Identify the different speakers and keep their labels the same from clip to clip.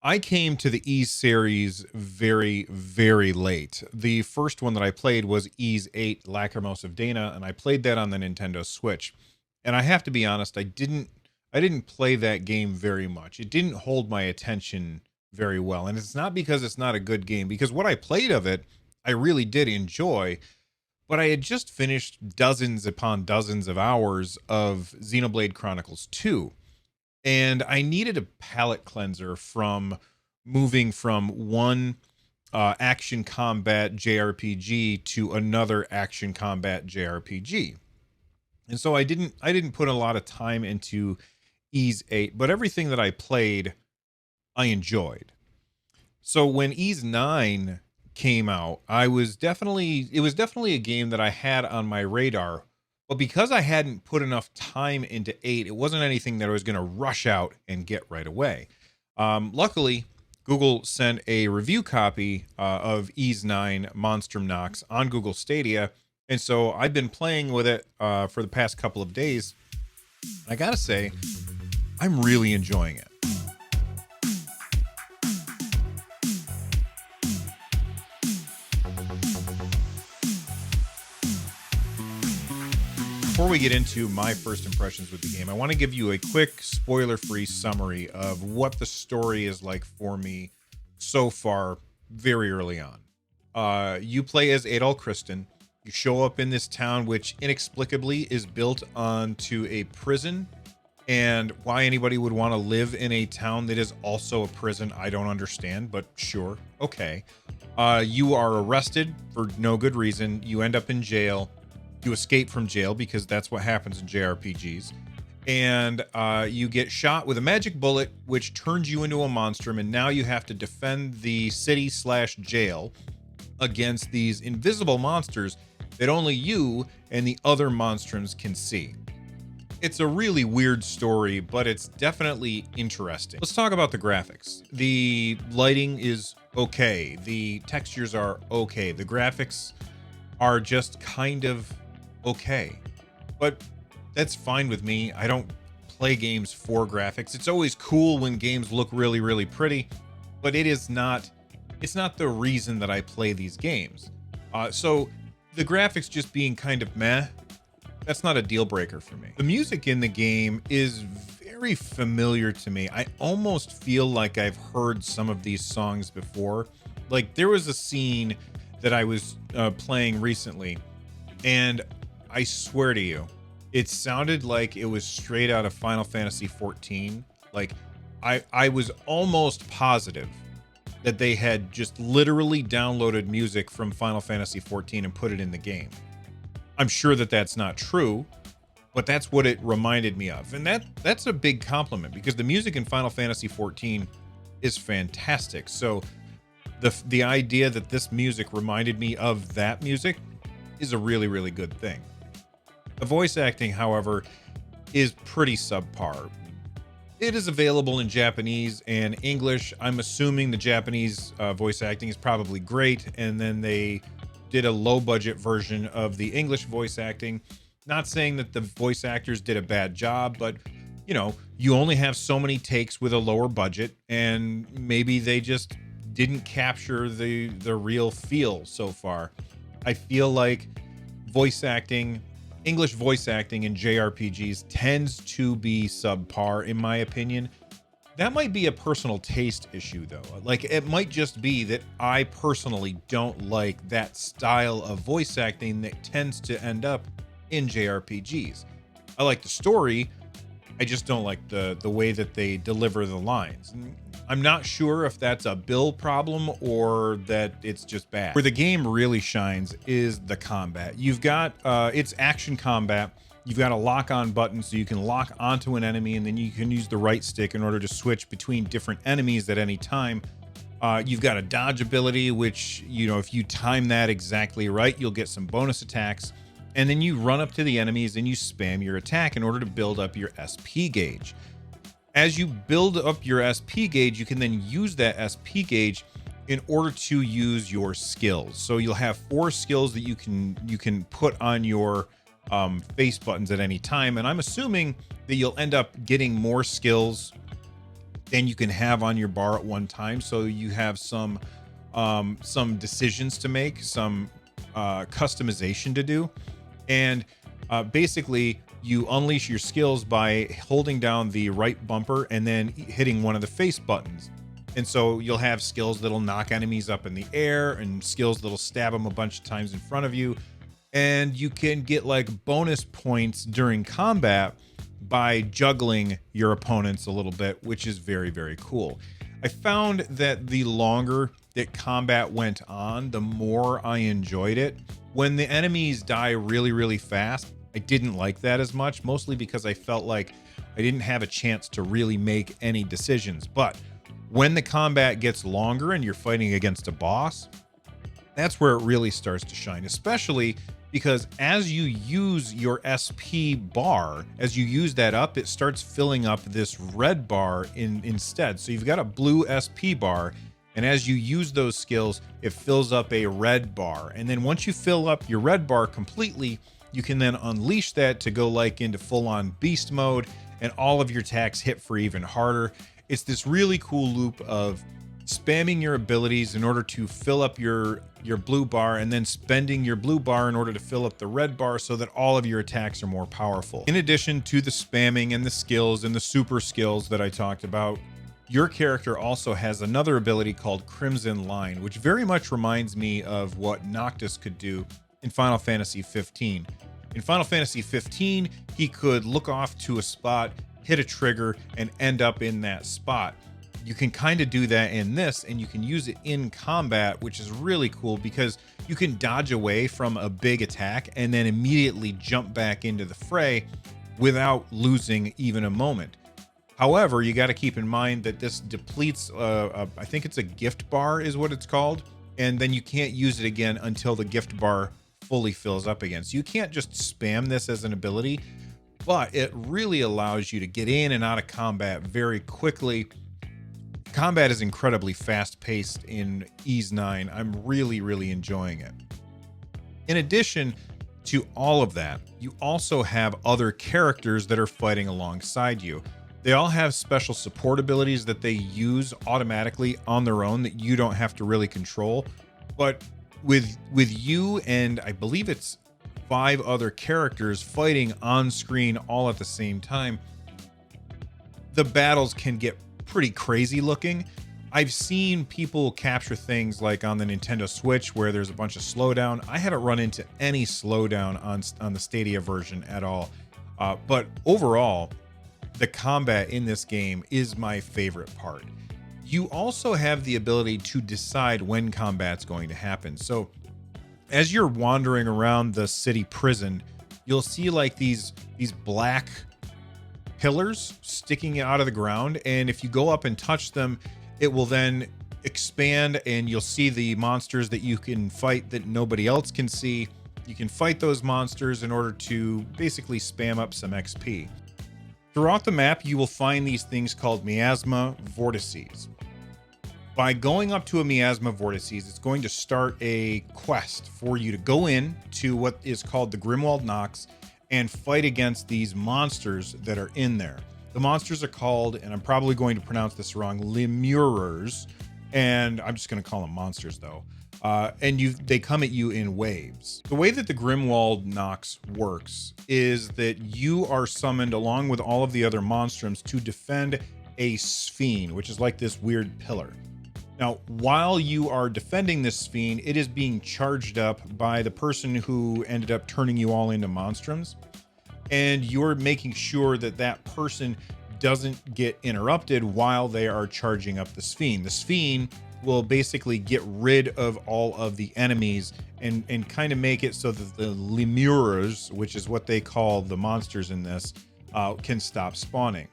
Speaker 1: I came to the Ease series very, very late. The first one that I played was Ease 8 Lacrimose of Dana, and I played that on the Nintendo Switch. And I have to be honest, I didn't play that game very much. It didn't hold my attention very well. And it's not because it's not a good game, because what I played of it, I really did enjoy. But I had just finished dozens upon dozens of hours of Xenoblade Chronicles 2, and I needed a palate cleanser from moving from one action combat JRPG to another action combat JRPG. And so I didn't put a lot of time into Ease 8, but everything that I played I enjoyed. So when Ease 9 came out, it was definitely a game that I had on my radar, but because I hadn't put enough time into 8, it wasn't anything that I was going to rush out and get right away. Luckily, Google sent a review copy of Ease 9 Monstrum Nox on Google Stadia, and so I've been playing with it for the past couple of days. I gotta say, I'm really enjoying it. Before we get into my first impressions with the game, I want to give you a quick spoiler-free summary of what the story is like for me so far, very early on. You play as Adol Kristen. You show up in this town, which inexplicably is built onto a prison. And why anybody would want to live in a town that is also a prison, I don't understand, but sure, okay. You are arrested for no good reason. You end up in jail. You escape from jail because that's what happens in JRPGs. And you get shot with a magic bullet, which turns you into a monstrum. And now you have to defend the city slash jail against these invisible monsters that only you and the other monstrums can see. It's a really weird story, but it's definitely interesting. Let's talk about the graphics. The lighting is okay. The textures are okay. The graphics are just kind of okay, but that's fine with me. I don't play games for graphics. It's always cool when games look really, really pretty, but it's not the reason that I play these games. So the graphics just being kind of meh, that's not a deal breaker for me. The music in the game is very familiar to me. I almost feel like I've heard some of these songs before. Like there was a scene that I was playing recently, and I swear to you, it sounded like it was straight out of Final Fantasy 14. Like I was almost positive that they had just literally downloaded music from Final Fantasy 14 and put it in the game. I'm sure that that's not true, but that's what it reminded me of. And that's a big compliment because the music in Final Fantasy 14 is fantastic. So the idea that this music reminded me of that music is a really, really good thing. The voice acting, however, is pretty subpar. It is available in Japanese and English. I'm assuming the Japanese voice acting is probably great, and then they did a low-budget version of the English voice acting. Not saying that the voice actors did a bad job, but you know, you only have so many takes with a lower budget, and maybe they just didn't capture the real feel so far. I feel like English voice acting in JRPGs tends to be subpar, in my opinion. That might be a personal taste issue, though. Like, it might just be that I personally don't like that style of voice acting that tends to end up in JRPGs. I like the story, I just don't like the way that they deliver the lines. I'm not sure if that's a Bill problem or that it's just bad. Where the game really shines is the combat. You've got it's action combat. You've got a lock-on button, so you can lock onto an enemy, and then you can use the right stick in order to switch between different enemies at any time. You've got a dodge ability, which, you know, if you time that exactly right, you'll get some bonus attacks. And then you run up to the enemies and you spam your attack in order to build up your SP gauge. As you build up your SP gauge, you can then use that SP gauge in order to use your skills. So you'll have 4 skills that you can put on your face buttons at any time. And I'm assuming that you'll end up getting more skills than you can have on your bar at one time. So you have some decisions to make, some customization to do. And basically you unleash your skills by holding down the right bumper and then hitting one of the face buttons. And so you'll have skills that'll knock enemies up in the air and skills that'll stab them a bunch of times in front of you. And you can get like bonus points during combat by juggling your opponents a little bit, which is very, very cool. I found that the longer that combat went on, the more I enjoyed it. When the enemies die really, really fast, I didn't like that as much, mostly because I felt like I didn't have a chance to really make any decisions. But when the combat gets longer and you're fighting against a boss, that's where it really starts to shine, especially because as you use your SP bar, as you use that up, it starts filling up this red bar instead. So you've got a blue SP bar, and as you use those skills, it fills up a red bar. And then once you fill up your red bar completely, you can then unleash that to go like into full-on beast mode, and all of your attacks hit for even harder. It's this really cool loop of spamming your abilities in order to fill up your blue bar, and then spending your blue bar in order to fill up the red bar so that all of your attacks are more powerful. In addition to the spamming and the skills and the super skills that I talked about, your character also has another ability called Crimson Line, which very much reminds me of what Noctis could do in Final Fantasy 15. In Final Fantasy 15, he could look off to a spot, hit a trigger, and end up in that spot. You can kind of do that in this, and you can use it in combat, which is really cool because you can dodge away from a big attack and then immediately jump back into the fray without losing even a moment. However, you got to keep in mind that this depletes, I think it's a gift bar is what it's called, and then you can't use it again until the gift bar fully fills up again. So you can't just spam this as an ability, but it really allows you to get in and out of combat very quickly. Combat is incredibly fast-paced in Ys 9. I'm really, really enjoying it. In addition to all of that, you also have other characters that are fighting alongside you. They all have special support abilities that they use automatically on their own that you don't have to really control. But with you and I believe it's 5 other characters fighting on screen all at the same time, the battles can get pretty crazy looking. I've seen people capture things like on the Nintendo Switch where there's a bunch of slowdown. I haven't run into any slowdown on the Stadia version at all. But overall, the combat in this game is my favorite part. You also have the ability to decide when combat's going to happen. So as you're wandering around the city prison, you'll see like these black pillars sticking out of the ground, and if you go up and touch them, it will then expand and you'll see the monsters that you can fight that nobody else can see. You can fight those monsters in order to basically spam up some XP. Throughout the map, you will find these things called miasma vortices. By going up to a miasma vortices, it's going to start a quest for you to go in to what is called the Grimwald Nox and fight against these monsters that are in there. The monsters are called, and I'm probably going to pronounce this wrong, lemurers, and I'm just going to call them monsters though. And they come at you in waves. The way that the Grimwald Nox works is that you are summoned along with all of the other monstrums to defend a sphere, which is like this weird pillar. Now, while you are defending this sphere, it is being charged up by the person who ended up turning you all into monstrums. And you're making sure that that person doesn't get interrupted while they are charging up the sphere. The sphere will basically get rid of all of the enemies and kind of make it so that the lemurers, which is what they call the monsters in this, can stop spawning.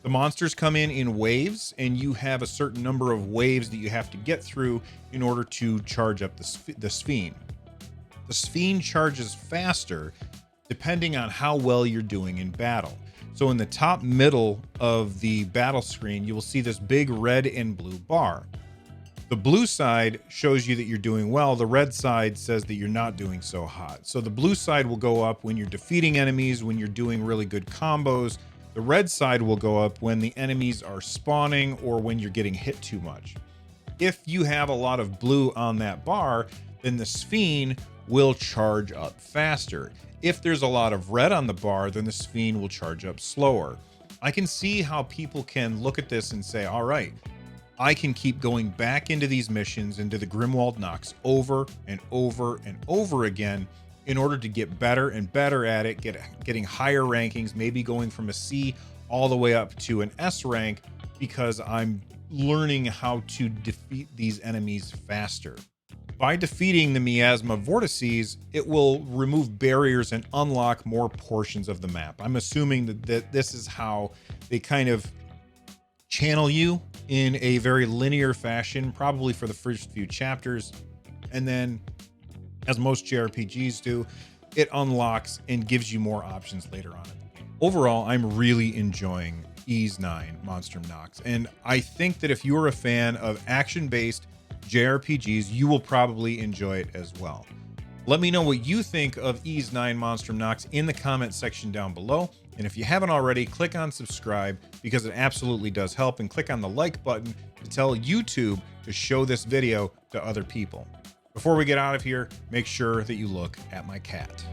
Speaker 1: The monsters come in waves, and you have a certain number of waves that you have to get through in order to charge up the sphere. The sphere charges faster depending on how well you're doing in battle. So in the top middle of the battle screen, you will see this big red and blue bar. The blue side shows you that you're doing well. The red side says that you're not doing so hot. So the blue side will go up when you're defeating enemies, when you're doing really good combos. The red side will go up when the enemies are spawning or when you're getting hit too much. If you have a lot of blue on that bar, then the Sphene will charge up faster. If there's a lot of red on the bar, then the Sphene will charge up slower. I can see how people can look at this and say, all right, I can keep going back into these missions, into the Grimwald Nox over and over and over again in order to get better and better at it, getting higher rankings, maybe going from a C all the way up to an S rank because I'm learning how to defeat these enemies faster. By defeating the miasma vortices, it will remove barriers and unlock more portions of the map. I'm assuming that this is how they kind of channel you in a very linear fashion, probably for the first few chapters. And then, as most JRPGs do, it unlocks and gives you more options later on in the game. Overall, I'm really enjoying Ys 9 Monstrum Nox, and I think that if you're a fan of action-based JRPGs, you will probably enjoy it as well. Let me know what you think of Ys 9 Monstrum Nox in the comment section down below, and if you haven't already, click on subscribe because it absolutely does help, and click on the like button to tell YouTube to show this video to other people. Before we get out of here, make sure that you look at my cat.